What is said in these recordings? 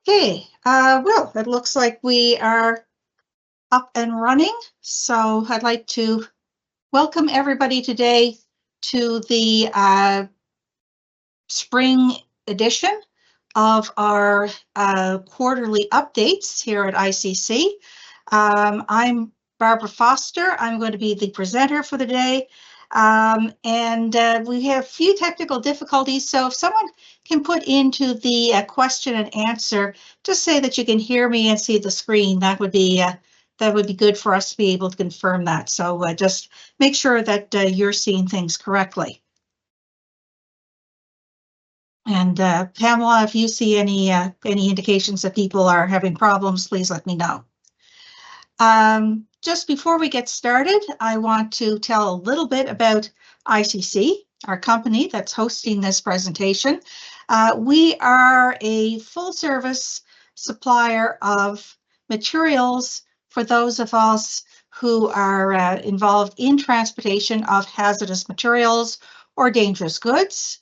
Okay, well, it looks like we are up and running. So I'd like to welcome everybody today to the spring edition of our quarterly updates here at ICC. I'm Barbara Foster. I'm going to be the presenter for the day. And we have a few technical difficulties. So if someone can put into the question and answer, just say that you can hear me and see the screen. That would be good for us to be able to confirm that. So just make sure that you're seeing things correctly. And Pamela, if you see any indications that people are having problems, please let me know. Just before we get started, I want to tell a little bit about ICC, our company that's hosting this presentation. We are a full-service supplier of materials for those of us who are involved in transportation of hazardous materials or dangerous goods.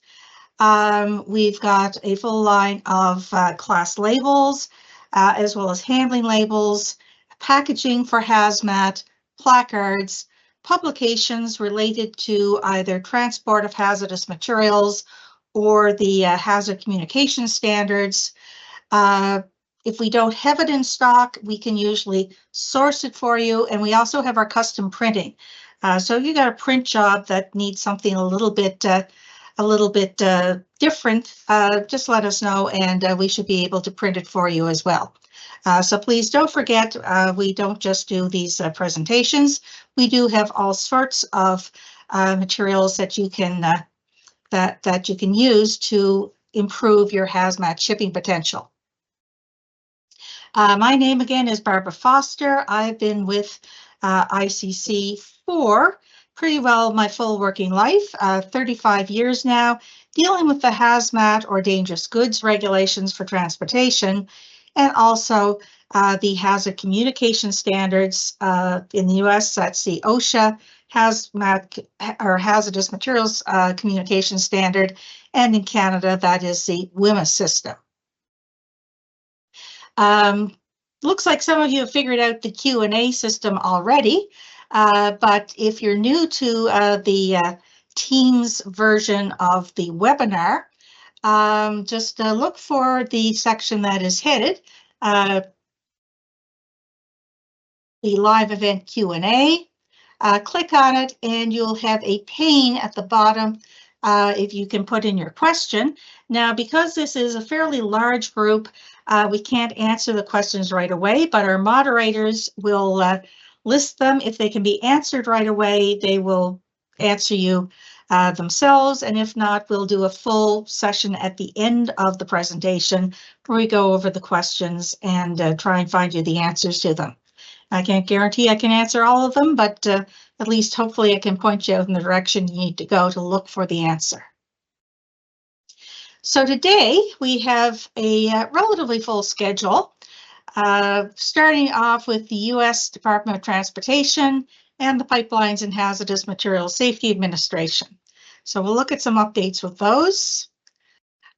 We've got a full line of class labels, as well as handling labels, packaging for hazmat, placards, publications related to either transport of hazardous materials or the hazard communication standards. If we don't have it in stock, we can usually source it for you, and we also have our custom printing. So if you got a print job that needs something a little bit different, just let us know, and we should be able to print it for you as well. So please don't forget, we don't just do these presentations. We do have all sorts of materials that you can that you can use to improve your hazmat shipping potential. My name again is Barbara Foster. I've been with ICC for pretty well my full working life, 35 years now, dealing with the hazmat or dangerous goods regulations for transportation, and also the hazard communication standards in the US. That's the OSHA hazmat or hazardous materials communication standard, and in Canada that is the WMAS system. Looks like some of you have figured out the Q&A system already, but if you're new to the Teams version of the webinar, just look for the section that is headed the live event Q&A. Click on it and you'll have a pane at the bottom if you can put in your question. Now, because this is a fairly large group, we can't answer the questions right away, but our moderators will list them. If they can be answered right away, they will answer you themselves, and if not, we'll do a full session at the end of the presentation where we go over the questions and try and find you the answers to them. I can't guarantee I can answer all of them, but at least hopefully I can point you out in the direction you need to go to look for the answer. So today we have a relatively full schedule, starting off with the U.S. Department of Transportation and the Pipelines and Hazardous Materials Safety Administration. So we'll look at some updates with those.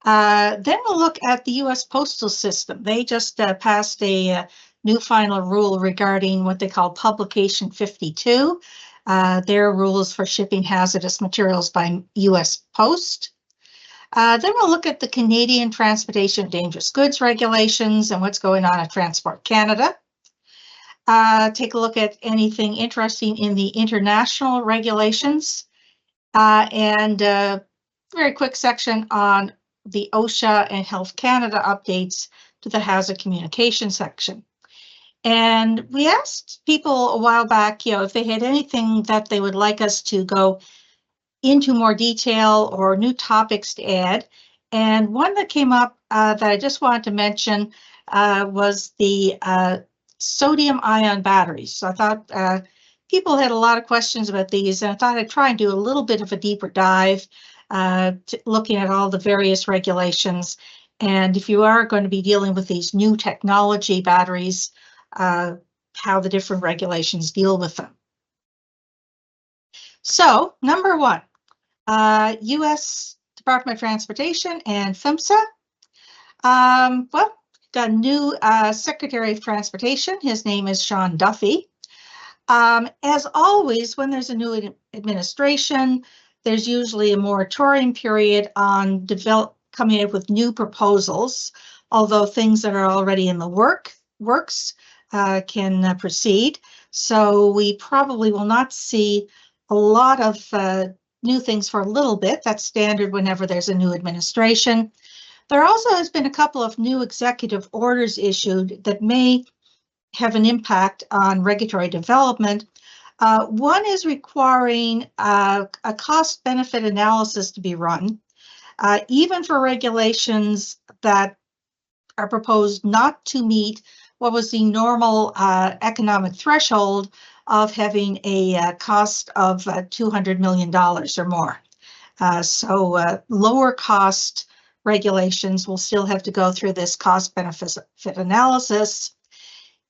Then we'll look at the U.S. Postal System. They just passed a new final rule regarding what they call Publication 52, their rules for shipping hazardous materials by U.S. Post. Then we'll look at the Canadian Transportation of Dangerous Goods regulations and what's going on at Transport Canada. Take a look at anything interesting in the international regulations, and a very quick section on the OSHA and Health Canada updates to the hazard communication section. And we asked people a while back, if they had anything that they would like us to go into more detail or new topics to add. And one that came up that I just wanted to mention was the sodium-ion batteries. So I thought people had a lot of questions about these, and I thought I'd try and do a little bit of a deeper dive, looking at all the various regulations. And if you are going to be dealing with these new technology batteries, how the different regulations deal with them. So, number one, U.S. Department of Transportation and PHMSA. Well, got a new Secretary of Transportation. His name is Sean Duffy. As always, when there's a new administration, there's usually a moratorium period on coming up with new proposals, although things that are already in the works can proceed. So we probably will not see a lot of new things for a little bit. That's standard whenever there's a new administration. There also has been a couple of new executive orders issued that may have an impact on regulatory development. One is requiring a cost-benefit analysis to be run, even for regulations that are proposed not to meet what was the normal economic threshold of having a cost of $200 million or more. So lower cost regulations will still have to go through this cost-benefit analysis.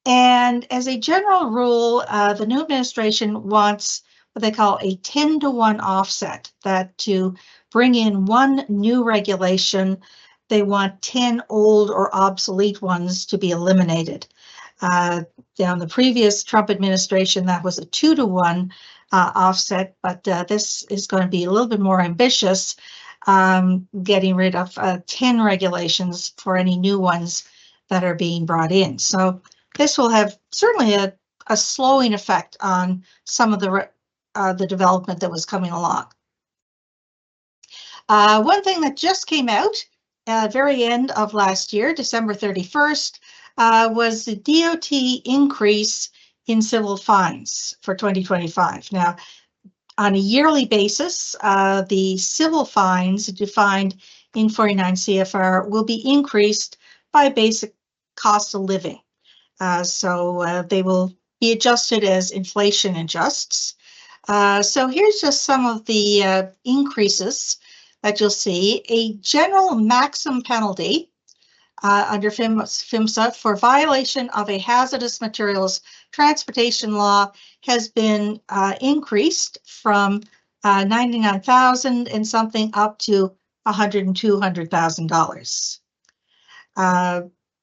And as a general rule, the new administration wants what they call a 10-to-1 offset, that to bring in one new regulation, they want 10 old or obsolete ones to be eliminated. Down the previous Trump administration, that was a 2-to-1 offset, but this is going to be a little bit more ambitious, getting rid of 10 regulations for any new ones that are being brought in. So this will have certainly a slowing effect on some of the development that was coming along. One thing that just came out very end of last year, December 31st, was the DOT increase in civil fines for 2025. Now, on a yearly basis, the civil fines defined in 49 CFR will be increased by basic cost of living. So they will be adjusted as inflation adjusts. So here's just some of the increases that you'll see. A general maximum penalty under PHMSA for violation of a hazardous materials transportation law has been increased from $99,000 and something up to $200,000.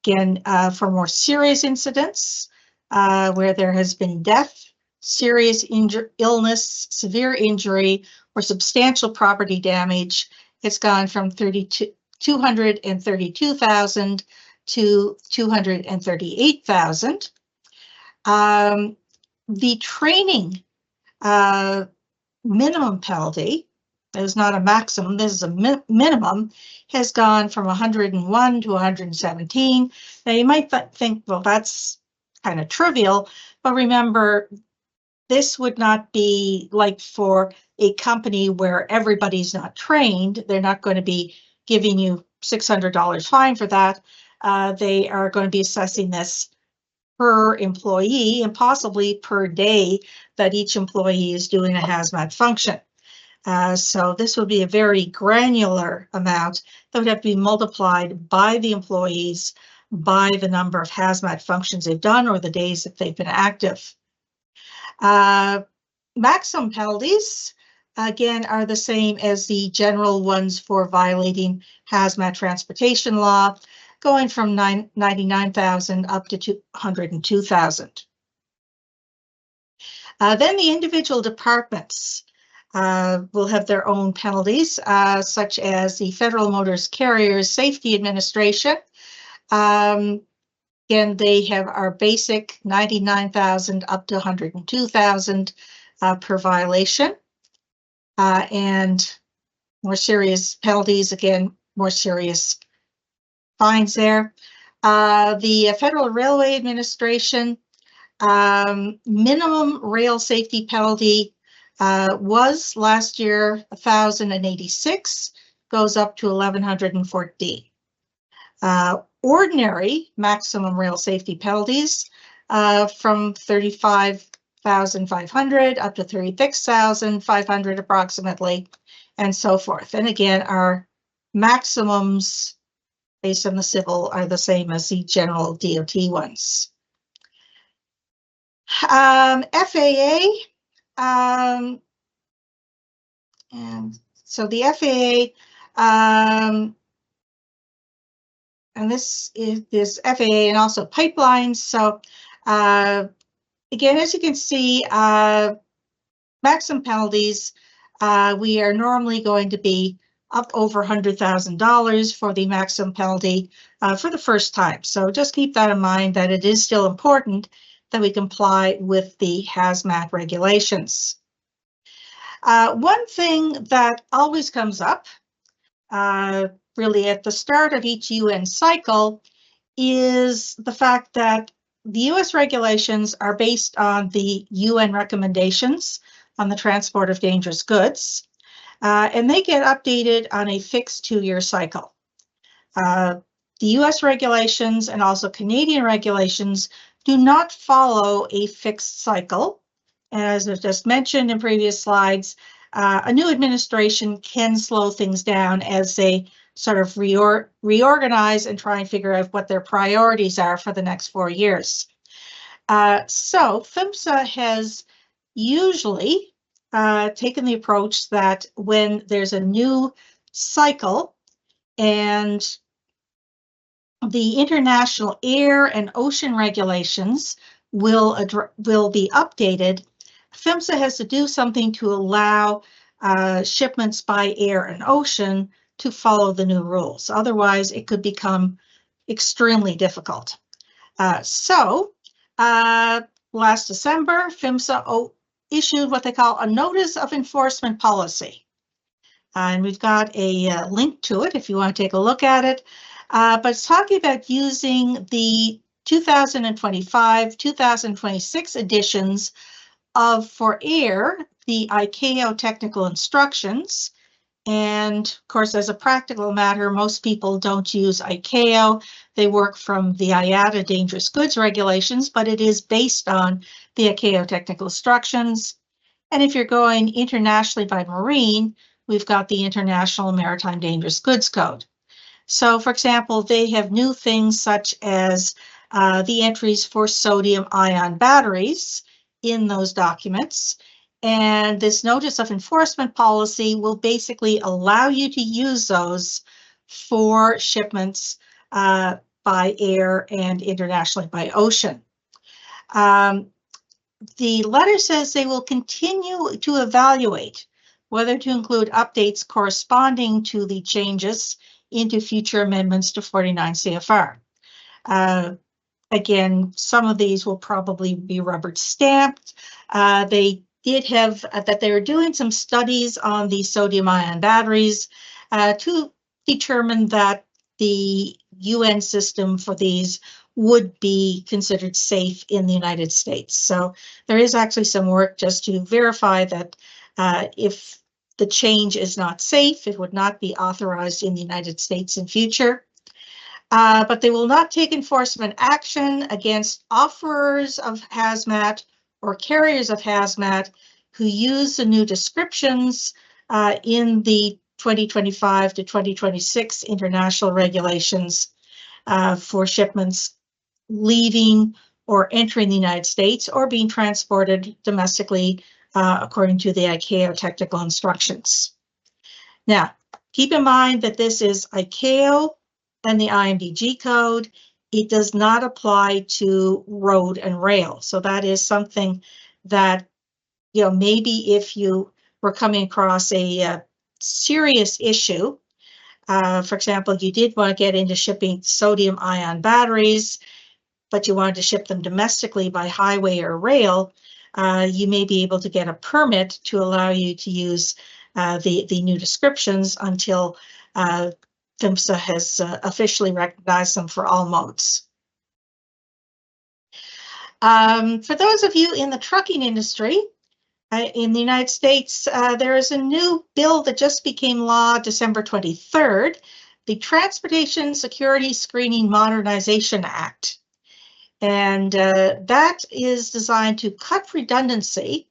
Again, for more serious incidents where there has been death, serious illness, severe injury, or substantial property damage, it's gone from $232,000 to $238,000. The training minimum penalty, is not a maximum, this is a minimum, has gone from 101 to 117. Now you might think, well, that's kind of trivial, but remember, this would not be like for a company where everybody's not trained. They're not going to be giving you $600 fine for that. They are going to be assessing this per employee and possibly per day that each employee is doing a hazmat function. So this would be a very granular amount that would have to be multiplied by the employees by the number of hazmat functions they've done or the days that they've been active. Maximum penalties, again, are the same as the general ones for violating hazmat transportation law, going from $99,000 up to $202,000. Then the individual departments will have their own penalties, such as the Federal Motor Carriers Safety Administration. Again, they have our basic $99,000 up to $102,000 per violation, and more serious penalties, again, more serious fines there. The Federal Railway Administration minimum rail safety penalty was last year 1,086, goes up to 1,114. Ordinary maximum rail safety penalties from 35,500 up to 36,500 approximately, and so forth. And again, our maximums based on the civil are the same as the general DOT ones. FAA, and so the FAA and this is FAA and also pipelines. So again, as you can see, maximum penalties, we are normally going to be up over $100,000 for the maximum penalty for the first time. So just keep that in mind, that it is still important that we comply with the hazmat regulations. One thing that always comes up really at the start of each UN cycle is the fact that the US regulations are based on the UN recommendations on the transport of dangerous goods, and they get updated on a fixed 2-year cycle. The US regulations and also Canadian regulations do not follow a fixed cycle. As I've just mentioned in previous slides, a new administration can slow things down as they sort of reorganize and try and figure out what their priorities are for the next 4 years. So PHMSA has usually taken the approach that when there's a new cycle and the international air and ocean regulations will be updated, PHMSA has to do something to allow shipments by air and ocean to follow the new rules. Otherwise, it could become extremely difficult. So last December, PHMSA issued what they call a Notice of Enforcement Policy. And we've got a link to it if you want to take a look at it. But it's talking about using the 2025-2026 editions of, for air, the ICAO technical instructions. And of course, as a practical matter, most people don't use ICAO. They work from the IATA Dangerous Goods regulations, but it is based on the ICAO technical instructions. And if you're going internationally by marine, we've got the International Maritime Dangerous Goods Code. So, for example, they have new things such as the entries for sodium-ion batteries in those documents. And this Notice of Enforcement Policy will basically allow you to use those for shipments by air and internationally by ocean. The letter says they will continue to evaluate whether to include updates corresponding to the changes into future amendments to 49 CFR. Again, some of these will probably be rubber stamped. They did have that they were doing some studies on the sodium-ion batteries to determine that the UN system for these would be considered safe in the United States. So there is actually some work just to verify that if the change is not safe, it would not be authorized in the United States in future. But they will not take enforcement action against offerers of hazmat or carriers of hazmat who use the new descriptions in the 2025 to 2026 international regulations for shipments leaving or entering the United States or being transported domestically according to the ICAO technical instructions. Now, keep in mind that this is ICAO and the IMDG code. It does not apply to road and rail. So that is something that, you know, maybe if you were coming across a serious issue, for example, you did want to get into shipping sodium-ion batteries, but you wanted to ship them domestically by highway or rail, you may be able to get a permit to allow you to use the new descriptions until PHMSA has officially recognized them for all modes. For those of you in the trucking industry, in the United States, there is a new bill that just became law December 23rd, the Transportation Security Screening Modernization Act. And that is designed to cut redundancy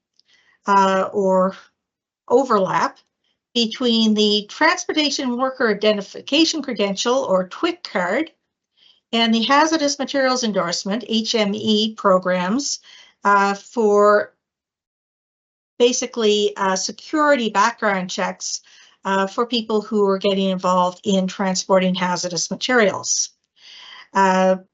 or overlap between the Transportation Worker Identification Credential, or TWIC card, and the Hazardous Materials Endorsement, HME programs for basically security background checks for people who are getting involved in transporting hazardous materials.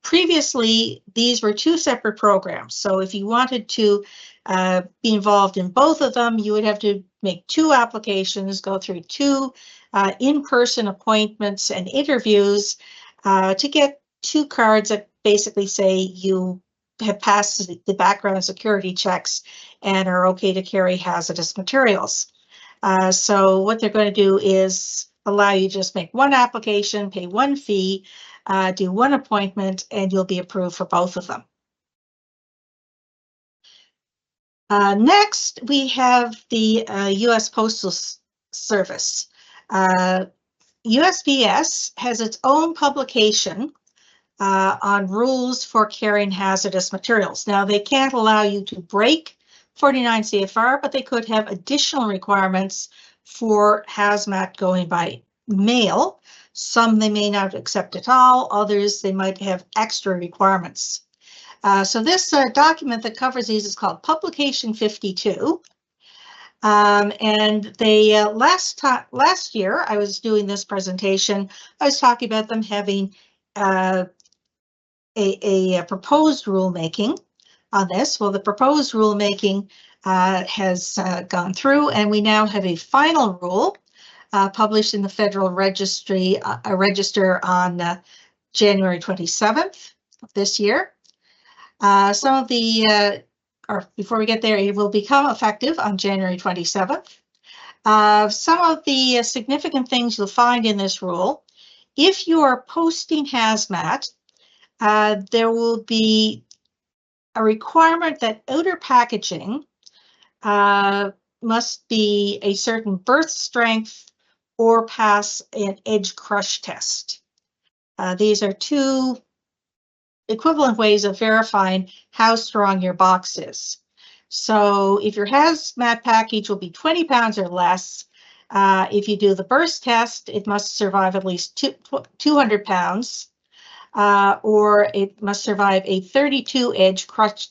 Previously, these were two separate programs. So if you wanted to be involved in both of them, you would have to make two applications, go through two in-person appointments and interviews to get two cards that basically say you have passed the background security checks and are okay to carry hazardous materials. So what they're going to do is allow you to just make one application, pay one fee, do one appointment, and you'll be approved for both of them. Next, we have the U.S. Postal Service. USPS has its own publication on rules for carrying hazardous materials. Now, they can't allow you to break 49 CFR, but they could have additional requirements for hazmat going by mail. Some they may not accept at all, others they might have extra requirements. So this document that covers these is called Publication 52. And they last year I was doing this presentation, I was talking about them having a proposed rulemaking on this. Well, the proposed rulemaking has gone through, and we now have a final rule published in the Federal Register on January 27th of this year. Some of the, or before we get there, it will become effective on January 27th. Some of the significant things you'll find in this rule: if you are posting hazmat, there will be a requirement that outer packaging must be a certain berth strength or pass an edge crush test. These are two equivalent ways of verifying how strong your box is. So if your hazmat package will be 20 pounds or less, if you do the burst test, it must survive at least 200 pounds, or it must survive a 32 edge crush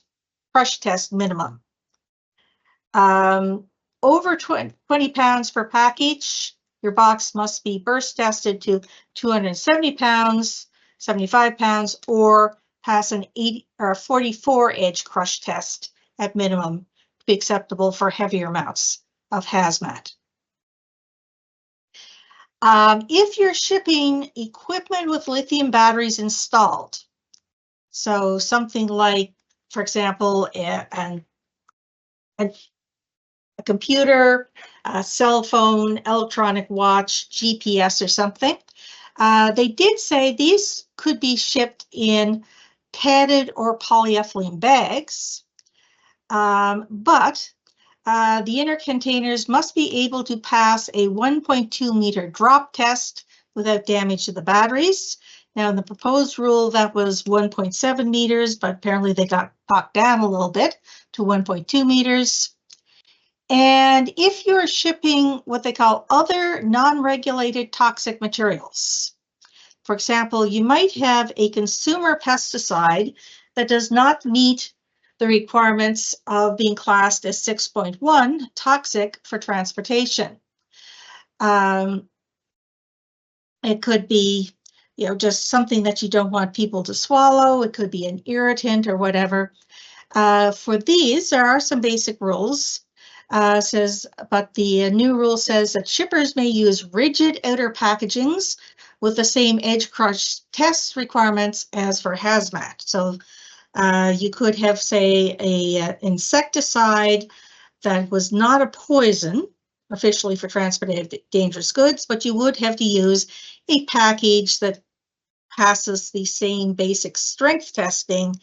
test minimum. Over 20 pounds per package, your box must be burst tested to 270 pounds, 75 pounds, or pass an 80 or 44 edge crush test at minimum to be acceptable for heavier amounts of hazmat. If you're shipping equipment with lithium batteries installed, so something like, for example, a computer, a cell phone, electronic watch, GPS or something, they did say these could be shipped in padded or polyethylene bags, but the inner containers must be able to pass a 1.2 meter drop test without damage to the batteries. Now, in the proposed rule, that was 1.7 meters, but apparently they got talked down a little bit to 1.2 meters. And if you're shipping what they call other non-regulated toxic materials, for example, you might have a consumer pesticide that does not meet the requirements of being classed as 6.1 toxic for transportation. It could be, just something that you don't want people to swallow. It could be an irritant or whatever. For these, there are some basic rules. But the new rule says that shippers may use rigid outer packagings with the same edge crush test requirements as for hazmat. So you could have, say, an insecticide that was not a poison officially for transporting dangerous goods, but you would have to use a package that passes the same basic strength testing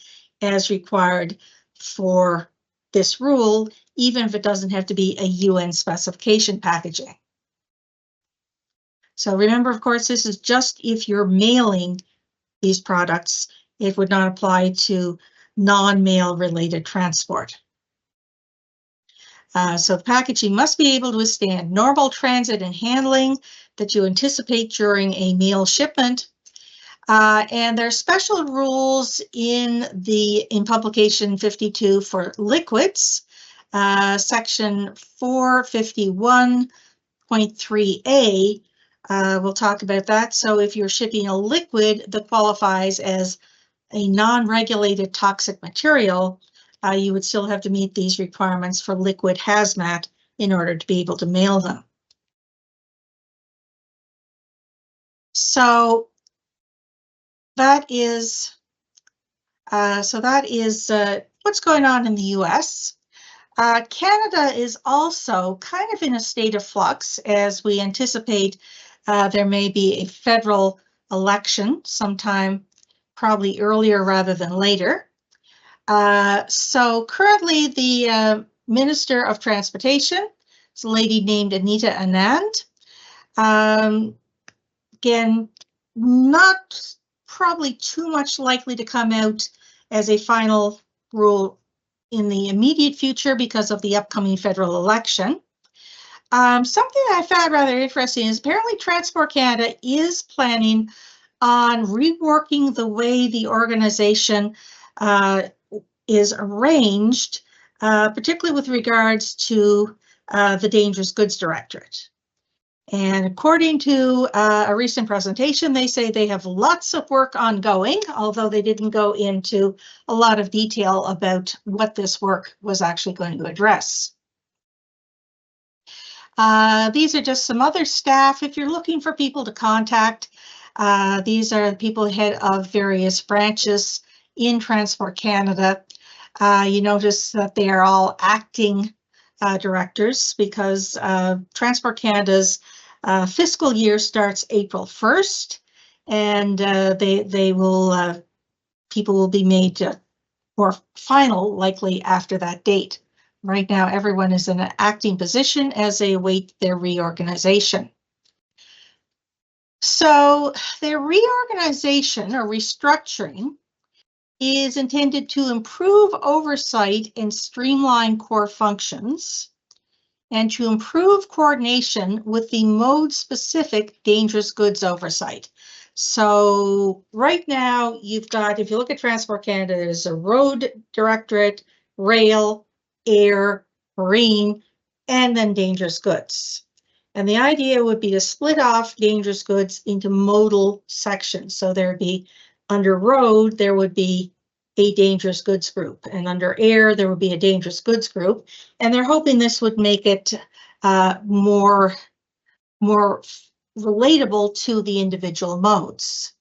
as required for this rule, even if it doesn't have to be a UN specification packaging. So remember, of course, this is just if you're mailing these products. It would not apply to non-mail related transport. So the packaging must be able to withstand normal transit and handling that you anticipate during a mail shipment. And there are special rules in publication 52 for liquids. Section 451.3a We'll talk about that. So if you're shipping a liquid that qualifies as a non-regulated toxic material, you would still have to meet these requirements for liquid hazmat in order to be able to mail them. So that is what's going on in the US. Canada is also kind of in a state of flux as we anticipate there may be a federal election sometime probably earlier rather than later. So currently the Minister of Transportation is a lady named Anita Anand. Again, not probably too much likely to come out as a final rule in the immediate future because of the upcoming federal election. Something that I found rather interesting is apparently Transport Canada is planning on reworking the way the organization is arranged, particularly with regards to the Dangerous Goods Directorate. And according to a recent presentation, they say they have lots of work ongoing, although they didn't go into a lot of detail about what this work was actually going to address. These are just some other staff. If you're looking for people to contact, these are the people head of various branches in Transport Canada. You notice that they are all acting directors because Transport Canada's fiscal year starts April 1st, and people will be made more final likely after that date. Right now, everyone is in an acting position as they await their reorganization. So their reorganization or restructuring is intended to improve oversight and streamline core functions, and to improve coordination with the mode-specific dangerous goods oversight. So right now, you've got, if you look at Transport Canada, there's a road directorate, rail, air, marine, and then dangerous goods. And the idea would be to split off dangerous goods into modal sections. So there'd be, under road, there would be a dangerous goods group, and under air there would be a dangerous goods group, and they're hoping this would make it more relatable to the individual modes.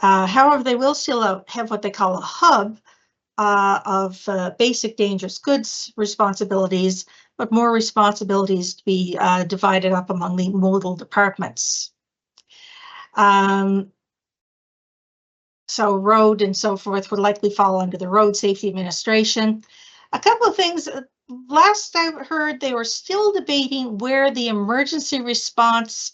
However, they will still have what they call a hub of basic dangerous goods responsibilities, but more responsibilities to be divided up among the modal departments. So road and so forth would likely fall under the Road Safety Administration. A couple of things. Last I heard, they were still debating where the Emergency Response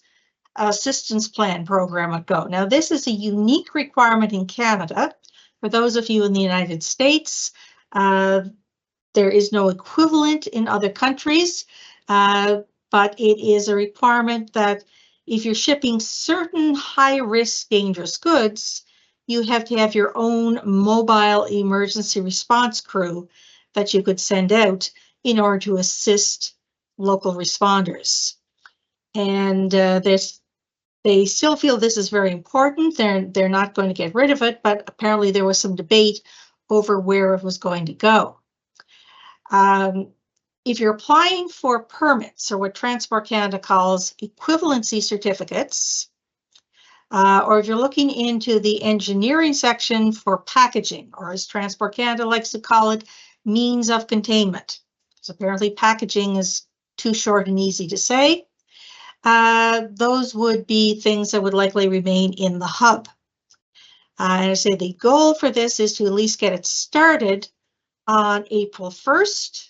Assistance Plan program would go. Now, this is a unique requirement in Canada. For those of you in the United States, there is no equivalent in other countries, but it is a requirement that if you're shipping certain high-risk dangerous goods, you have to have your own mobile emergency response crew that you could send out in order to assist local responders. And they still feel this is very important. They're not going to get rid of it, but apparently there was some debate over where it was going to go. If you're applying for permits, or what Transport Canada calls equivalency certificates, or if you're looking into the engineering section for packaging, or as Transport Canada likes to call it, means of containment. So apparently packaging is too short and easy to say. Those would be things that would likely remain in the hub. And I say the goal for this is to at least get it started on April 1st,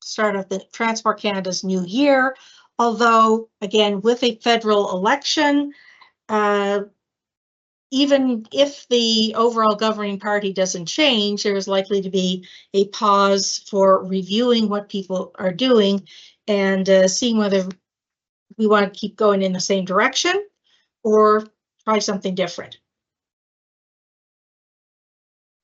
start of the Transport Canada's new year. Although, again, with a federal election, even if the overall governing party doesn't change, there is likely to be a pause for reviewing what people are doing and seeing whether we want to keep going in the same direction or try something different.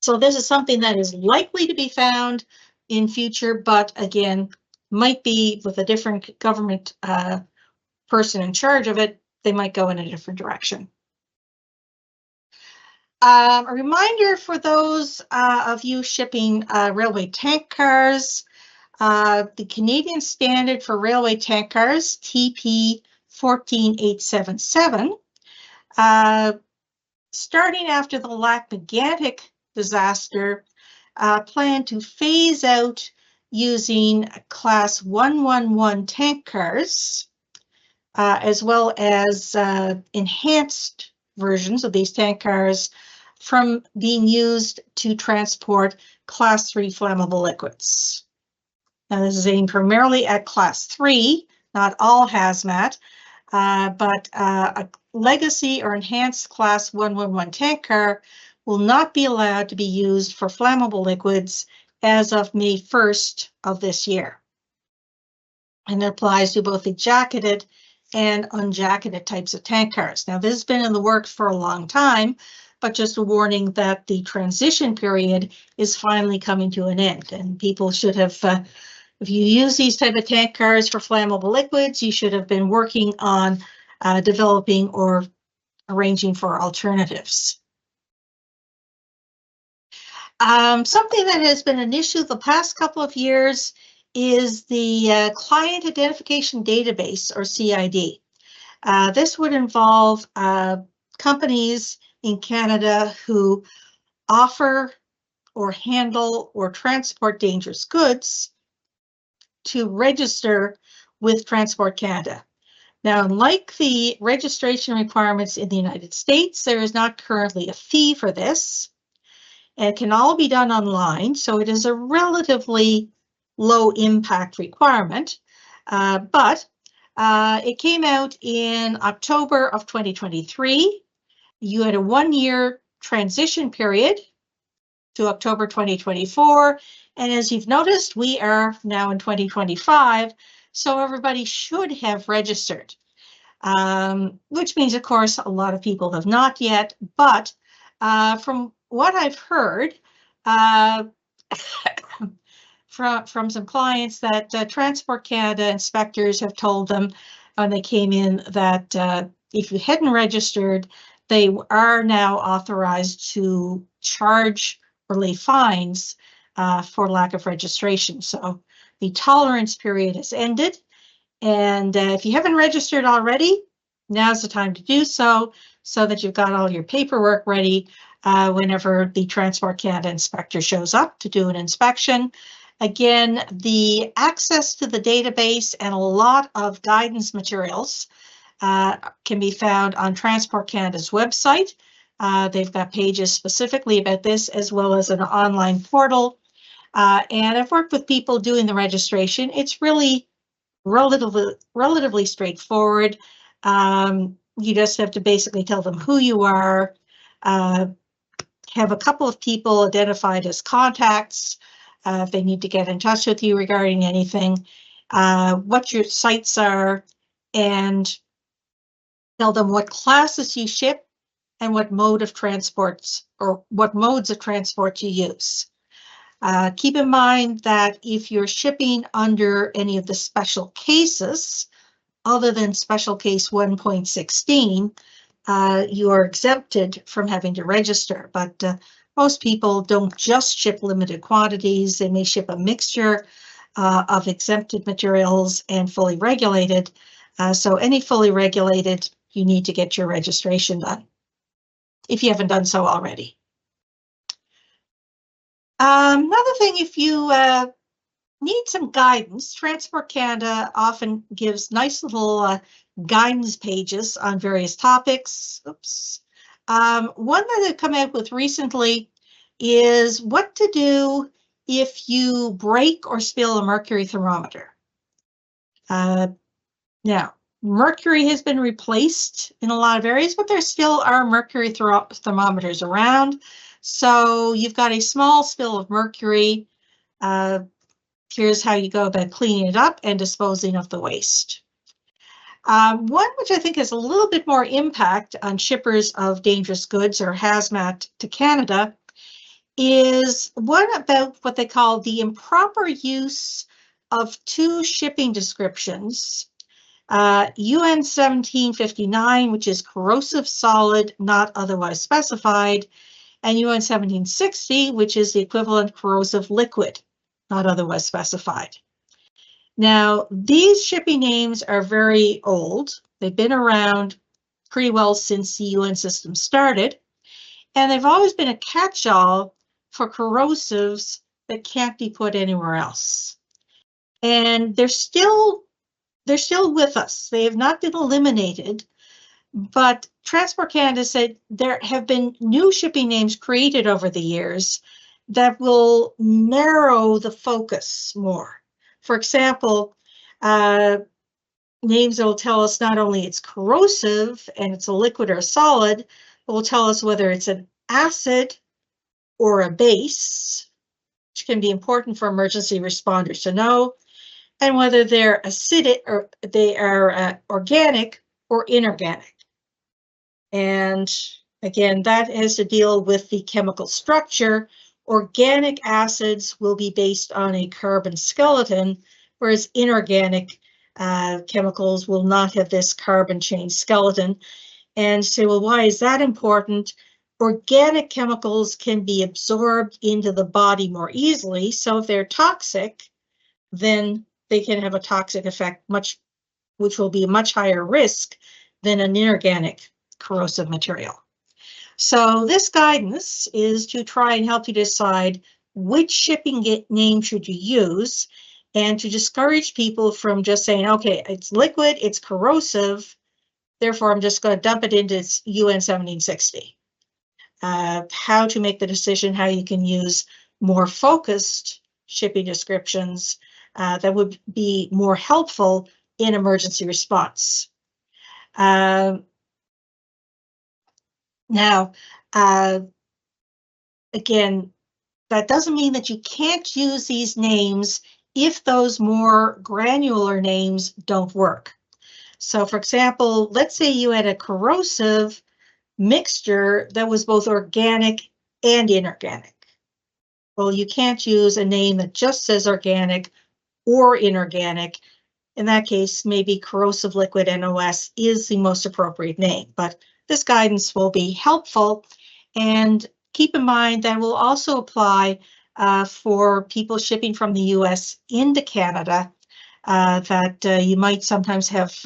So this is something that is likely to be found in future, but again, might be with a different government person in charge of it, they might go in a different direction. A reminder for those of you shipping railway tank cars, the Canadian standard for railway tank cars, TP 14877, starting after the Lac-Mégantic disaster, planned to phase out using Class 111 tank cars, as well as enhanced versions of these tank cars from being used to transport Class 3 flammable liquids. Now, this is aimed primarily at Class 3, not all hazmat, but a legacy or enhanced Class 111 tank car will not be allowed to be used for flammable liquids as of May 1st of this year. And it applies to both the jacketed and unjacketed types of tank cars. Now, this has been in the works for a long time, but just a warning that the transition period is finally coming to an end, and people should have, if you use these type of tank cars for flammable liquids, you should have been working on developing or arranging for alternatives. Something that has been an issue the past couple of years is the Client Identification Database, or CID. This would involve companies in Canada who offer or handle or transport dangerous goods to register with Transport Canada. Now, unlike the registration requirements in the United States, there is not currently a fee for this. And it can all be done online, so it is a relatively low impact requirement, but it came out in October of 2023. You had a 1-year transition period to October 2024, and as you've noticed, we are now in 2025, so everybody should have registered, which means, of course, a lot of people have not yet, but from what I've heard from some clients, that Transport Canada inspectors have told them when they came in that if you hadn't registered, they are now authorized to charge or lay fines for lack of registration. So the tolerance period has ended, and if you haven't registered already, now's the time to do so, so that you've got all your paperwork ready whenever the Transport Canada inspector shows up to do an inspection. Again, the access to the database and a lot of guidance materials can be found on Transport Canada's website. They've got pages specifically about this, as well as an online portal. And I've worked with people doing the registration. It's really relatively straightforward. You just have to basically tell them who you are, have a couple of people identified as contacts if they need to get in touch with you regarding anything, what your sites are, and tell them what classes you ship and what mode of transports or what modes of transport you use. Keep in mind that if you're shipping under any of the special cases, other than special case 1.16, you are exempted from having to register, but most people don't just ship limited quantities. They may ship a mixture of exempted materials and fully regulated. So any fully regulated, you need to get your registration done if you haven't done so already. Another thing, if you need some guidance, Transport Canada often gives nice little guidance pages on various topics. Oops. One that they've come out with recently is what to do if you break or spill a mercury thermometer. Now, mercury has been replaced in a lot of areas, but there still are mercury thermometers around. So you've got a small spill of mercury. Here's how you go about cleaning it up and disposing of the waste. One which I think has a little bit more impact on shippers of dangerous goods or hazmat to Canada is one about what they call the improper use of two shipping descriptions UN 1759, which is corrosive solid, not otherwise specified, and UN 1760, which is the equivalent corrosive liquid, not otherwise specified. Now, these shipping names are very old. They've been around pretty well since the UN system started, and they've always been a catch-all for corrosives that can't be put anywhere else. And they're still with us. They have not been eliminated, but Transport Canada said there have been new shipping names created over the years that will narrow the focus more. For example, names that will tell us not only it's corrosive and it's a liquid or a solid, but will tell us whether it's an acid or a base, which can be important for emergency responders to know, and whether they're acidic or they are organic or inorganic. And again, that has to deal with the chemical structure. Organic acids will be based on a carbon skeleton, whereas inorganic chemicals will not have this carbon chain skeleton. And say, well, why is that important? Organic chemicals can be absorbed into the body more easily. So if they're toxic, then they can have a toxic effect, which will be a much higher risk than an inorganic corrosive material. So this guidance is to try and help you decide which shipping name should you use, and to discourage people from just saying, okay, it's liquid, it's corrosive, therefore I'm just going to dump it into UN 1760. How to make the decision, how you can use more focused shipping descriptions that would be more helpful in emergency response. Now, again, that doesn't mean that you can't use these names if those more granular names don't work. So for example, let's say you had a corrosive mixture that was both organic and inorganic. Well, you can't use a name that just says organic or inorganic. In that case, maybe corrosive liquid NOS is the most appropriate name, but this guidance will be helpful. And keep in mind that will also apply for people shipping from the US into Canada, that you might sometimes have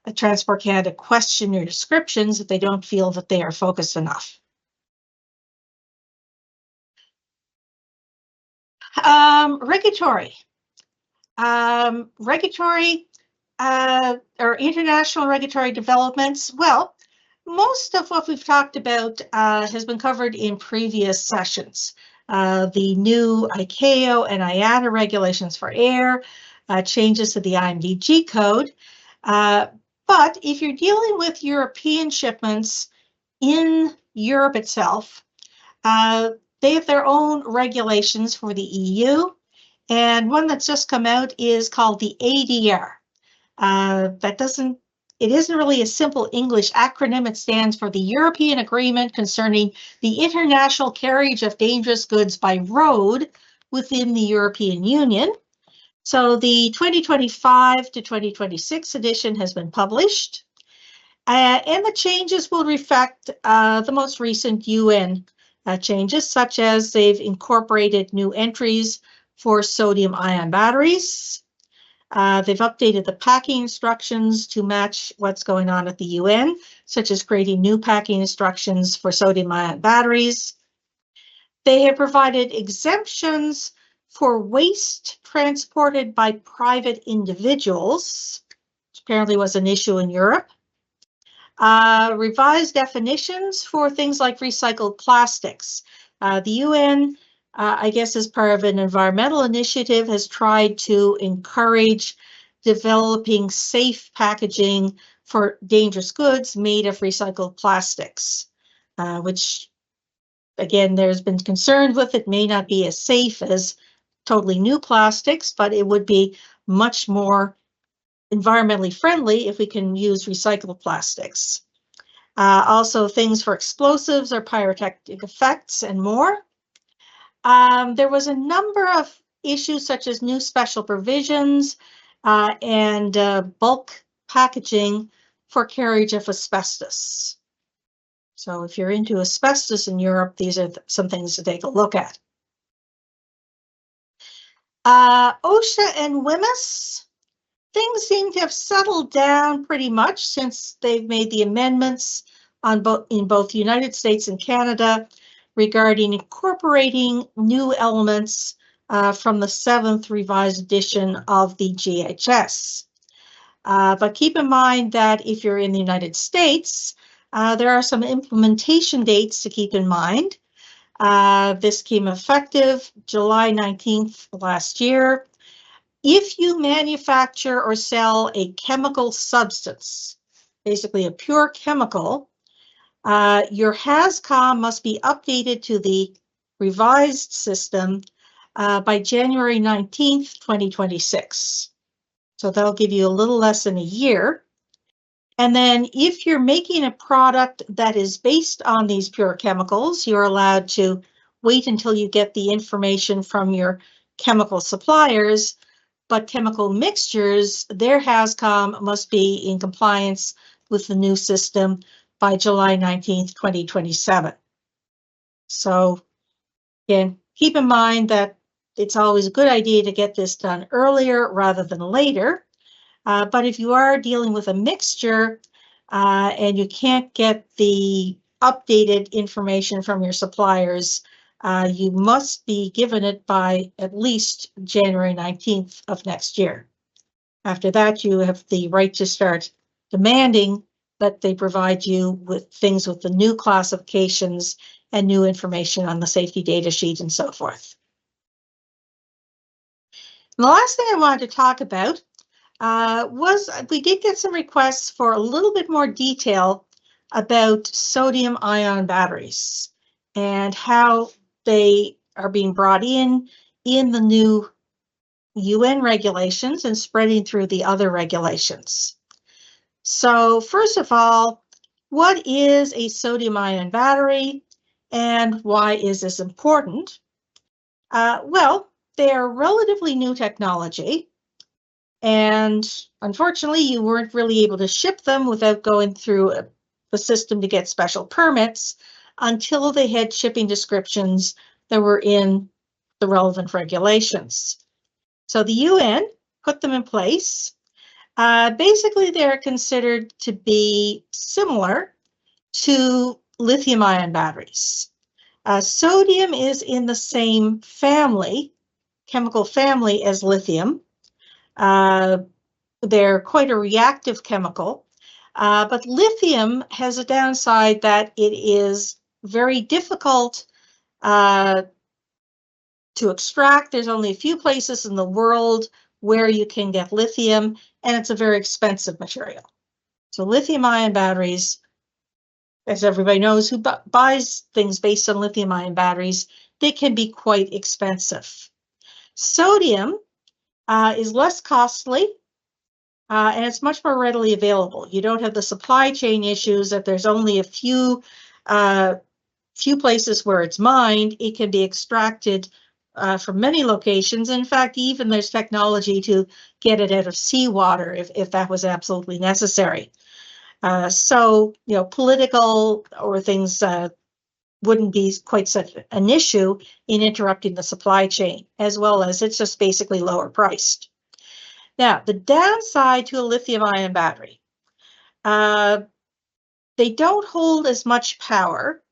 a Transport Canada question your descriptions if they don't feel that they are focused enough. Regulatory. Regulatory or international regulatory developments. Well, most of what we've talked about has been covered in previous sessions. The new ICAO and IATA regulations for air, changes to the IMDG code. But if you're dealing with European shipments in Europe itself, they have their own regulations for the EU. And one that's just come out is called the ADR. It isn't really a simple English acronym. It stands for the European Agreement Concerning the International Carriage of Dangerous Goods by Road within the European Union. So the 2025 to 2026 edition has been published, and the changes will reflect the most recent UN changes, such as they've incorporated new entries for sodium-ion batteries. They've updated the packing instructions to match what's going on at the UN, such as creating new packing instructions for sodium-ion batteries. They have provided exemptions for waste transported by private individuals, which apparently was an issue in Europe. Revised definitions for things like recycled plastics. The UN, I guess as part of an environmental initiative, has tried to encourage developing safe packaging for dangerous goods made of recycled plastics, which, again, there's been concern with. It may not be as safe as totally new plastics, but it would be much more environmentally friendly if we can use recycled plastics. Also, things for explosives or pyrotechnic effects and more. There was a number of issues such as new special provisions and bulk packaging for carriage of asbestos. So if you're into asbestos in Europe, these are some things to take a look at. OSHA and WMIS, things seem to have settled down pretty much since they've made the amendments in both the United States and Canada regarding incorporating new elements from the 7th revised edition of the GHS. But keep in mind that if you're in the United States, there are some implementation dates to keep in mind. This came effective July 19th last year. If you manufacture or sell a chemical substance, basically a pure chemical, your HazCom must be updated to the revised system by January 19th, 2026. So that'll give you a little less than a year. And then if you're making a product that is based on these pure chemicals, you're allowed to wait until you get the information from your chemical suppliers, but chemical mixtures, their HazCom must be in compliance with the new system by July 19th, 2027. So again, keep in mind that it's always a good idea to get this done earlier rather than later. But if you are dealing with a mixture and you can't get the updated information from your suppliers, you must be given it by at least January 19th of next year. After that, you have the right to start demanding that they provide you with things with the new classifications and new information on the safety data sheet and so forth. And the last thing I wanted to talk about was we did get some requests for a little bit more detail about sodium ion batteries and how they are being brought in the new UN regulations and spreading through the other regulations. So first of all, what is a sodium ion battery and why is this important? Well, they are relatively new technology. And unfortunately, you weren't really able to ship them without going through the system to get special permits until they had shipping descriptions that were in the relevant regulations. So the UN put them in place. Basically, they're considered to be similar to lithium-ion batteries. Sodium is in the same family, chemical family as lithium. They're quite a reactive chemical, but lithium has a downside that it is very difficult to extract. There's only a few places in the world where you can get lithium, and it's a very expensive material. So lithium-ion batteries, as everybody knows who buys things based on lithium-ion batteries, they can be quite expensive. Sodium is less costly, and it's much more readily available. You don't have the supply chain issues that there's only a few places where it's mined. It can be extracted from many locations. In fact, even there's technology to get it out of seawater if that was absolutely necessary. So, you know, political or things wouldn't be quite such an issue in interrupting the supply chain, as well as it's just basically lower priced. Now, the downside to a lithium-ion battery, they don't hold as much power.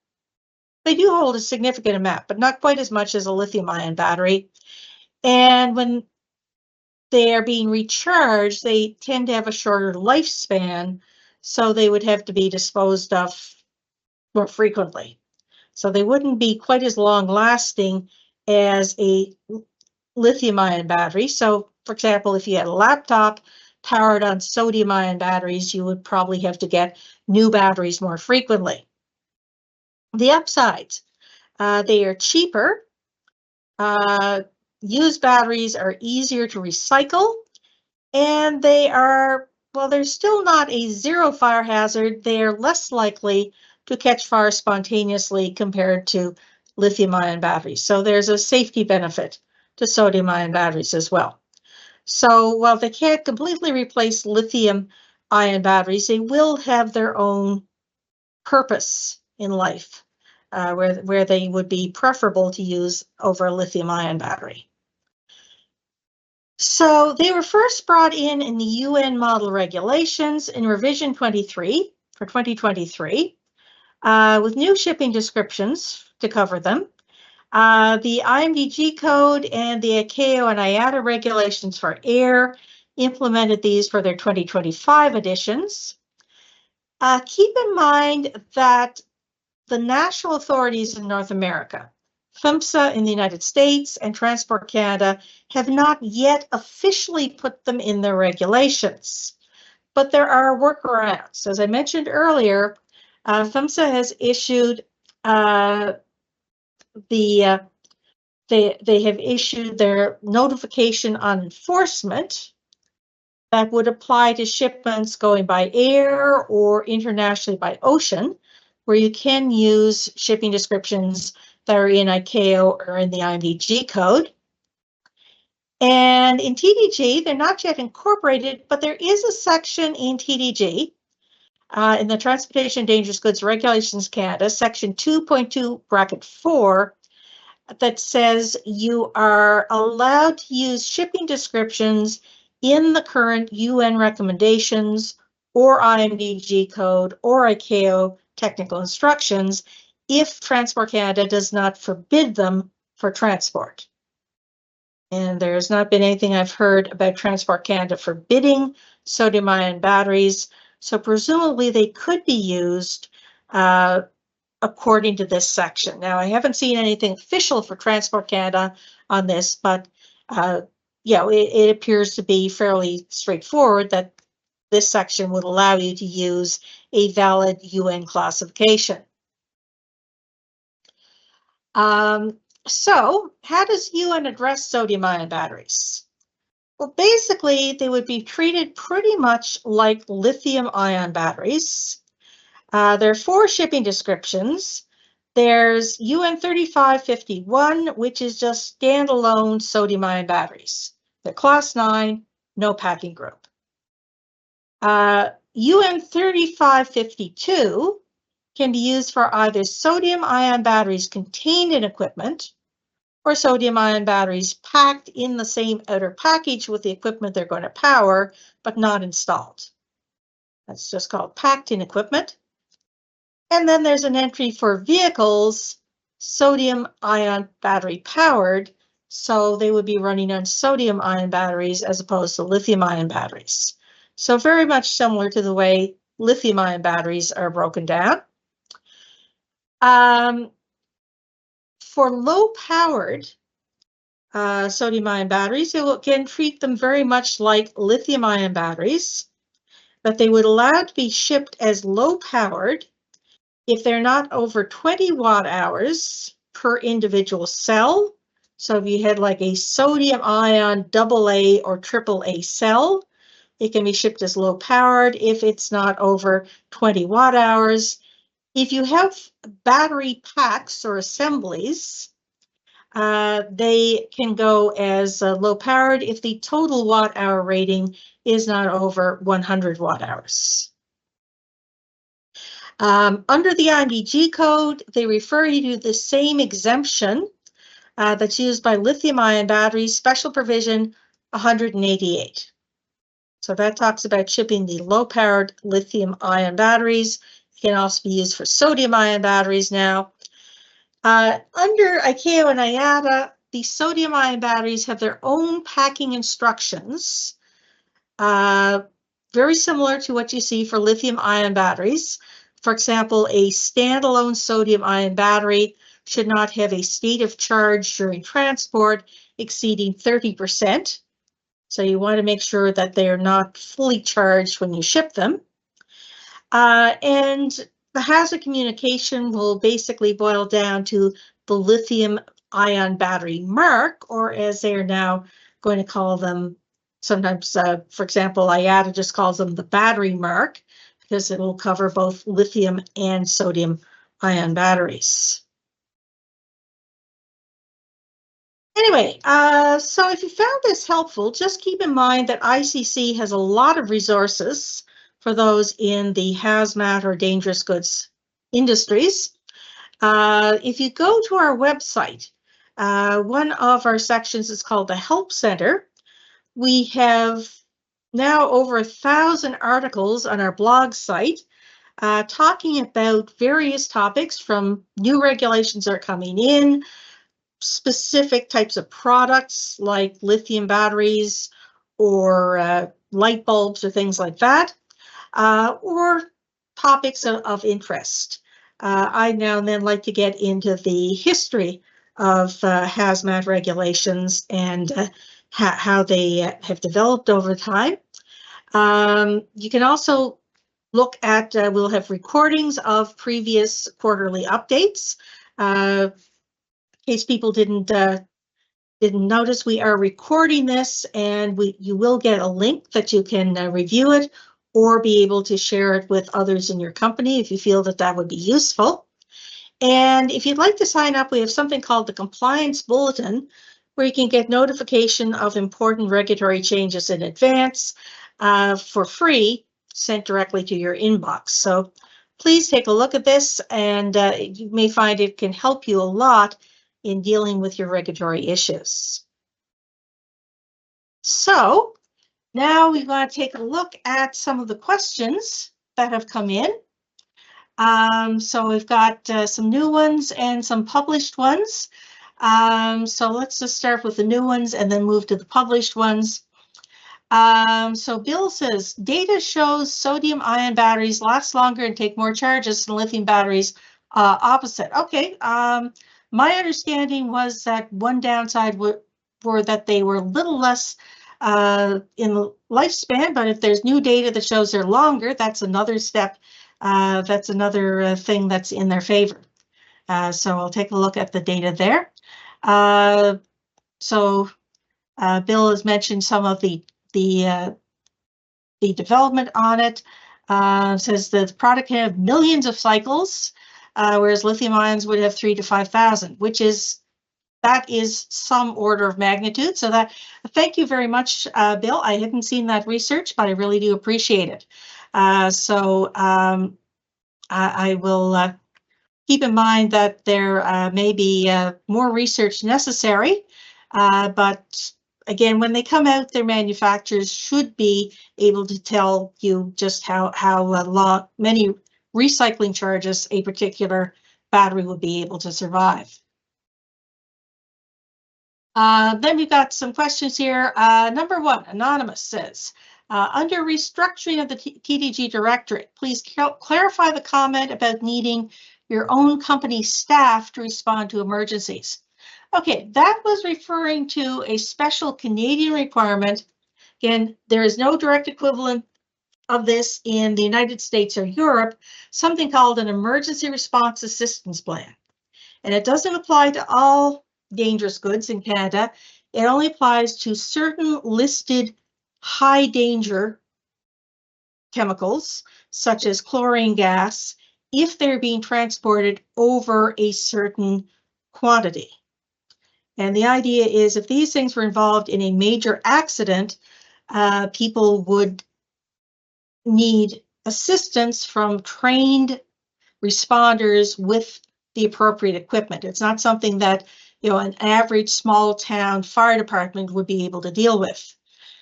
They do hold a significant amount, but not quite as much as a lithium-ion battery. And when they are being recharged, they tend to have a shorter lifespan, so they would have to be disposed of more frequently. So they wouldn't be quite as long-lasting as a lithium-ion battery. So, for example, if you had a laptop powered on sodium-ion batteries, you would probably have to get new batteries more frequently. The upsides, they are cheaper. Used batteries are easier to recycle, and they are, well, they're still not a zero fire hazard. They're less likely to catch fire spontaneously compared to lithium-ion batteries. So there's a safety benefit to sodium-ion batteries as well. So while they can't completely replace lithium ion batteries, they will have their own purpose in life, where they would be preferable to use over a lithium-ion battery. So they were first brought in the UN model regulations in revision 23 for 2023, with new shipping descriptions to cover them. The IMDG code and the ICAO and IATA regulations for air implemented these for their 2025 editions. Keep in mind that the national authorities in North America, PHMSA in the United States and Transport Canada, have not yet officially put them in their regulations, but there are workarounds. As I mentioned earlier, PHMSA has issued they have issued their notification on enforcement that would apply to shipments going by air or internationally by ocean, where you can use shipping descriptions that are in ICAO or in the IMDG code. And in TDG, they're not yet incorporated, but there is a section in TDG, in the Transportation Dangerous Goods Regulations Canada, section 2.2 bracket 4, that says you are allowed to use shipping descriptions in the current UN recommendations or IMDG code or ICAO technical instructions if Transport Canada does not forbid them for transport. And there's not been anything I've heard about Transport Canada forbidding sodium-ion batteries, so presumably they could be used according to this section. Now, I haven't seen anything official for Transport Canada on this, but yeah, it appears to be fairly straightforward that this section would allow you to use a valid UN classification. So how does UN address sodium-ion batteries? Well, basically, they would be treated pretty much like lithium-ion batteries. There are 4 shipping descriptions. There's UN 3551, which is just standalone sodium-ion batteries. They're class 9, no packing group. UN 3552 can be used for either sodium-ion batteries contained in equipment or sodium-ion batteries packed in the same outer package with the equipment they're going to power, but not installed. That's just called packed in equipment. And then there's an entry for vehicles, sodium-ion battery powered, so they would be running on sodium-ion batteries as opposed to lithium-ion batteries. So very much similar to the way lithium-ion batteries are broken down. For low-powered sodium-ion batteries, it will again treat them very much like lithium-ion batteries, but they would allow to be shipped as low-powered if they're not over 20 watt-hours per individual cell. So if you had like a sodium-ion AA or AAA cell, it can be shipped as low-powered if it's not over 20 watt-hours. If you have battery packs or assemblies, they can go as low-powered if the total watt-hour rating is not over 100 watt-hours. Under the IMDG code, they refer you to the same exemption that's used by lithium-ion batteries, special provision 188. So that talks about shipping the low-powered lithium-ion batteries. It can also be used for sodium-ion batteries now. Under ICAO and IATA, the sodium-ion batteries have their own packing instructions, very similar to what you see for lithium-ion batteries. For example, a standalone sodium-ion battery should not have a state of charge during transport exceeding 30%. So you want to make sure that they are not fully charged when you ship them. And the hazard communication will basically boil down to the lithium-ion battery mark, or as they are now going to call them, sometimes, for example, IATA just calls them the battery mark, because it will cover both lithium and sodium-ion batteries. Anyway, so if you found this helpful, just keep in mind that ICC has a lot of resources for those in the hazmat or dangerous goods industries. If you go to our website, one of our sections is called the Help Center. We have now over 1,000 articles on our blog site talking about various topics, from new regulations that are coming in, specific types of products like lithium batteries or light bulbs or things like that, or topics of interest. I now and then like to get into the history of hazmat regulations and how they have developed over time. You can also look at, we'll have recordings of previous quarterly updates. In case people didn't notice, we are recording this, and you will get a link that you can review it or be able to share it with others in your company if you feel that that would be useful. And if you'd like to sign up, we have something called the Compliance Bulletin, where you can get notification of important regulatory changes in advance for free, sent directly to your inbox. So please take a look at this, and you may find it can help you a lot in dealing with your regulatory issues. So now we're going to take a look at some of the questions that have come in. So we've got some new ones and some published ones. So let's just start with the new ones and then move to the published ones. So Bill says, data shows sodium-ion batteries last longer and take more charges than lithium batteries. Opposite. Okay. My understanding was that one downside were that they were a little less in the lifespan, but if there's new data that shows they're longer, that's another step. That's another thing that's in their favor. So I'll take a look at the data there. So Bill has mentioned some of the development on it. Says that the product can have millions of cycles, whereas lithium ions would have 3,000 to 5,000, that is some order of magnitude. So that, thank you very much, Bill. I hadn't seen that research, but I really do appreciate it. So I will keep in mind that there may be more research necessary, but again, when they come out, their manufacturers should be able to tell you just how many recycling charges a particular battery would be able to survive. Then we've got some questions here. Number one, Anonymous says, under restructuring of the TDG Directorate, please clarify the comment about needing your own company staff to respond to emergencies. Okay, that was referring to a special Canadian requirement. Again, there is no direct equivalent of this in the United States or Europe, something called an Emergency Response Assistance Plan. And it doesn't apply to all dangerous goods in Canada. It only applies to certain listed high danger chemicals, such as chlorine gas, if they're being transported over a certain quantity. And the idea is, if these things were involved in a major accident, people would need assistance from trained responders with the appropriate equipment. It's not something that, you know, an average small town fire department would be able to deal with.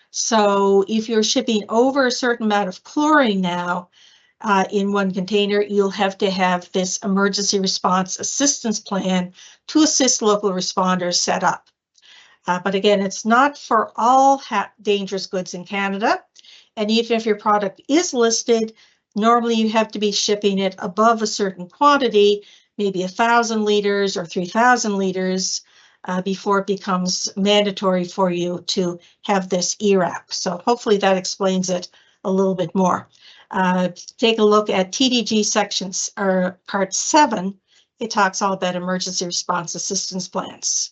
So if you're shipping over a certain amount of chlorine now in one container, you'll have to have this emergency response assistance plan to assist local responders set up. But again, it's not for all dangerous goods in Canada. And even if your product is listed, normally you have to be shipping it above a certain quantity, maybe 1,000 liters or 3,000 liters, before it becomes mandatory for you to have this ERAP. So hopefully that explains it a little bit more. Take a look at TDG sections, or part 7. It talks all about emergency response assistance plans.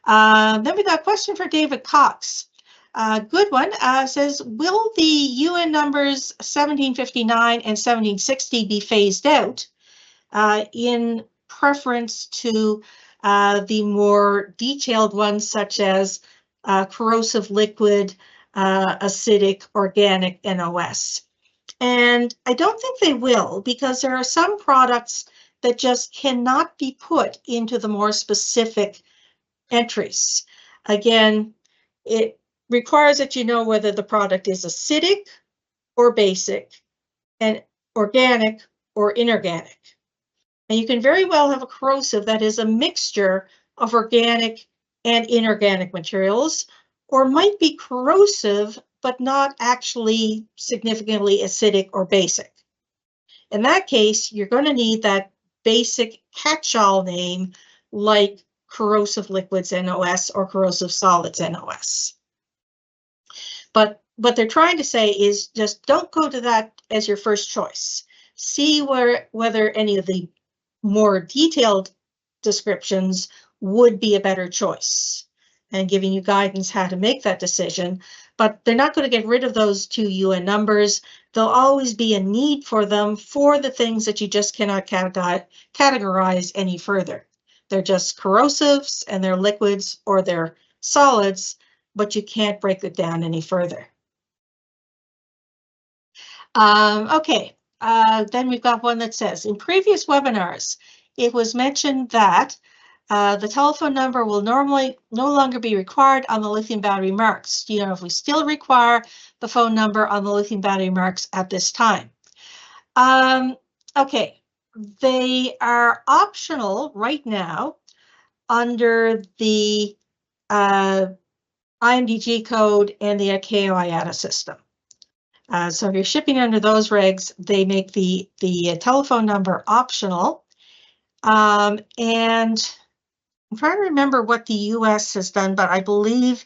Then we got a question for David Cox. Good one. Says, will the UN numbers 1759 and 1760 be phased out in preference to the more detailed ones, such as corrosive liquid, acidic, organic, NOS? And I don't think they will, because there are some products that just cannot be put into the more specific entries. Again, it requires that you know whether the product is acidic or basic, and organic or inorganic. And you can very well have a corrosive that is a mixture of organic and inorganic materials, or might be corrosive, but not actually significantly acidic or basic. In that case, you're going to need that basic catch-all name like corrosive liquids NOS or corrosive solids NOS. But what they're trying to say is just don't go to that as your first choice. See whether any of the more detailed descriptions would be a better choice, and giving you guidance how to make that decision. But they're not going to get rid of those 2 UN numbers. There'll always be a need for them for the things that you just cannot categorize any further. They're just corrosives and they're liquids or they're solids, but you can't break it down any further. Okay, then we've got one that says, in previous webinars, it was mentioned that the telephone number will normally no longer be required on the lithium battery marks. Do you know if we still require the phone number on the lithium battery marks at this time? Okay, they are optional right now under the IMDG code and the IATA system. So if you're shipping under those regs, they make the telephone number optional. And I'm trying to remember what the US has done, but I believe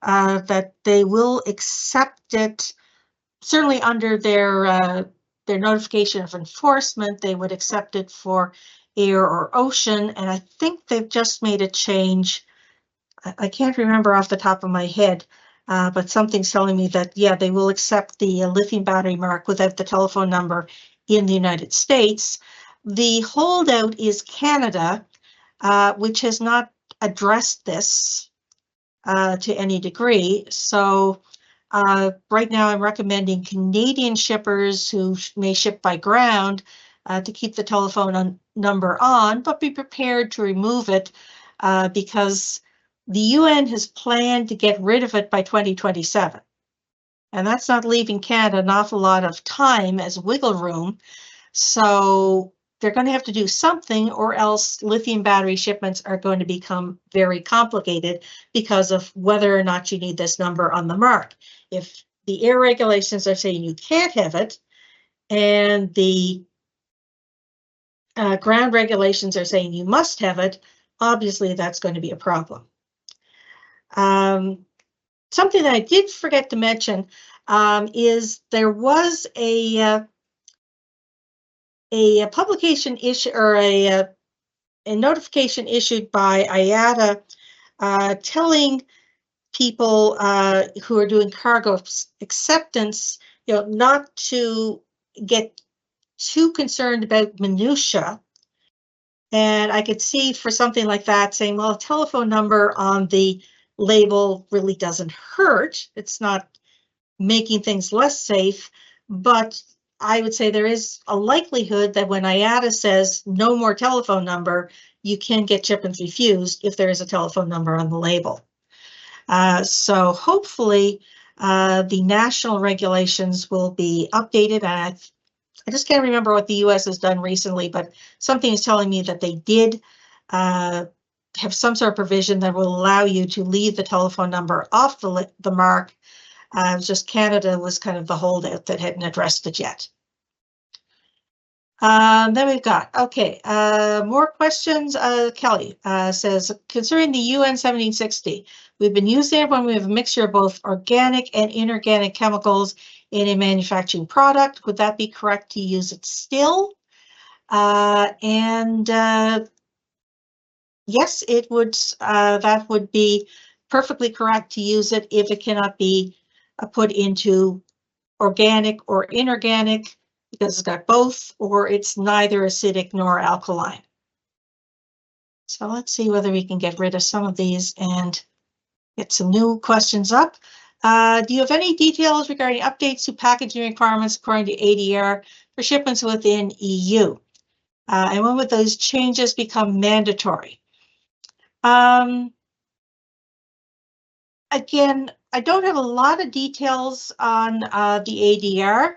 that they will accept it, certainly under their notification of enforcement, they would accept it for air or ocean. And I think they've just made a change. I can't remember off the top of my head, but something's telling me that, yeah, they will accept the lithium battery mark without the telephone number in the United States. The holdout is Canada, which has not addressed this to any degree. So right now I'm recommending Canadian shippers who may ship by ground to keep the telephone number on, but be prepared to remove it because the UN has planned to get rid of it by 2027. And that's not leaving Canada an awful lot of time as wiggle room. So they're going to have to do something, or else lithium battery shipments are going to become very complicated because of whether or not you need this number on the mark. If the air regulations are saying you can't have it, and the ground regulations are saying you must have it, obviously that's going to be a problem. Something that I did forget to mention is there was a publication issue, or a notification issued by IATA telling people who are doing cargo acceptance, not to get too concerned about minutia. And I could see for something like that saying, well, a telephone number on the label really doesn't hurt. It's not making things less safe, but I would say there is a likelihood that when IATA says no more telephone number, you can get shipments refused if there is a telephone number on the label. So hopefully the national regulations will be updated. And I just can't remember what the US has done recently, but something is telling me that they did have some sort of provision that will allow you to leave the telephone number off the mark. Just Canada was kind of the holdout that hadn't addressed it yet. Then we've got, okay, more questions. Kelly says, considering the UN 1760, we've been using it when we have a mixture of both organic and inorganic chemicals in a manufacturing product. Would that be correct to use it still? Yes, it would. That would be perfectly correct to use it if it cannot be put into organic or inorganic, because it's got both, or it's neither acidic nor alkaline. So let's see whether we can get rid of some of these and get some new questions up. Do you have any details regarding updates to packaging requirements according to ADR for shipments within EU? And when would those changes become mandatory? Again, I don't have a lot of details on the ADR.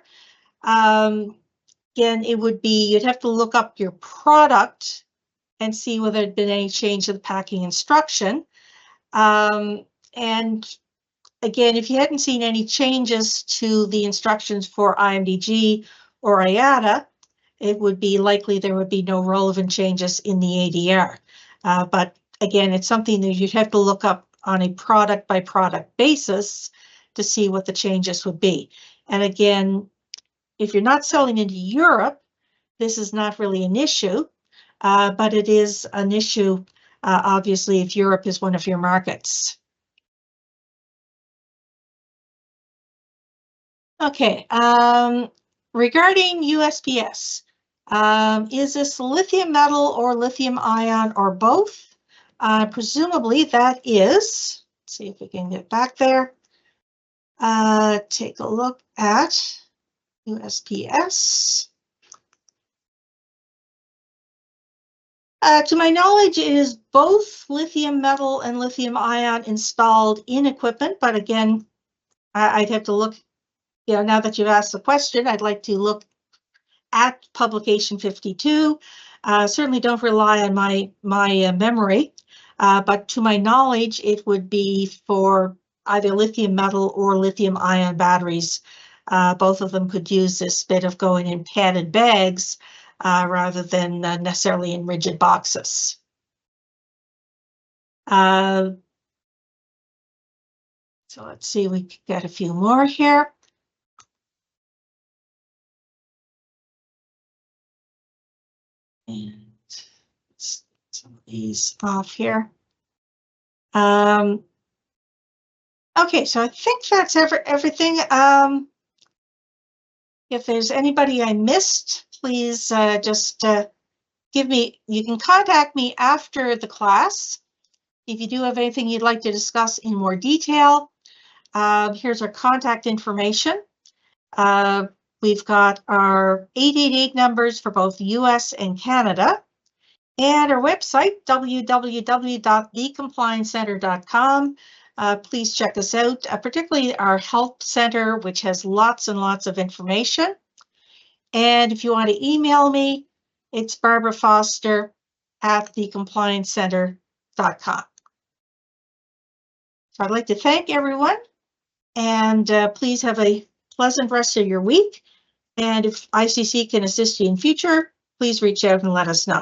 Again, it would be, you'd have to look up your product and see whether there'd been any change to the packing instruction. And again, if you hadn't seen any changes to the instructions for IMDG or IATA, it would be likely there would be no relevant changes in the ADR. But again, it's something that you'd have to look up on a product by product basis to see what the changes would be. And again, if you're not selling into Europe, this is not really an issue, but it is an issue, obviously, if Europe is one of your markets. Okay, regarding USPS, is this lithium metal or lithium ion or both? Presumably that is. Let's see if we can get back there. Take a look at USPS. To my knowledge, it is both lithium metal and lithium ion installed in equipment, but again, I'd have to look, now that you've asked the question, I'd like to look at publication 52. Certainly don't rely on my memory, but to my knowledge, it would be for either lithium metal or lithium ion batteries. Both of them could use this bit of going in padded bags rather than necessarily in rigid boxes. So let's see, we could get a few more here. And some of these off here. Okay, so I think that's everything. If there's anybody I missed, please just give me, you can contact me after the class. If you do have anything you'd like to discuss in more detail, here's our contact information. We've got our 888 numbers for both US and Canada, and our website, www.thecompliancecenter.com. Please check us out, particularly our help center, which has lots and lots of information. And if you want to email me, it's barbarafoster@thecompliancecenter.com. So I'd like to thank everyone, and please have a pleasant rest of your week. And if ICC can assist you in future, please reach out and let us know.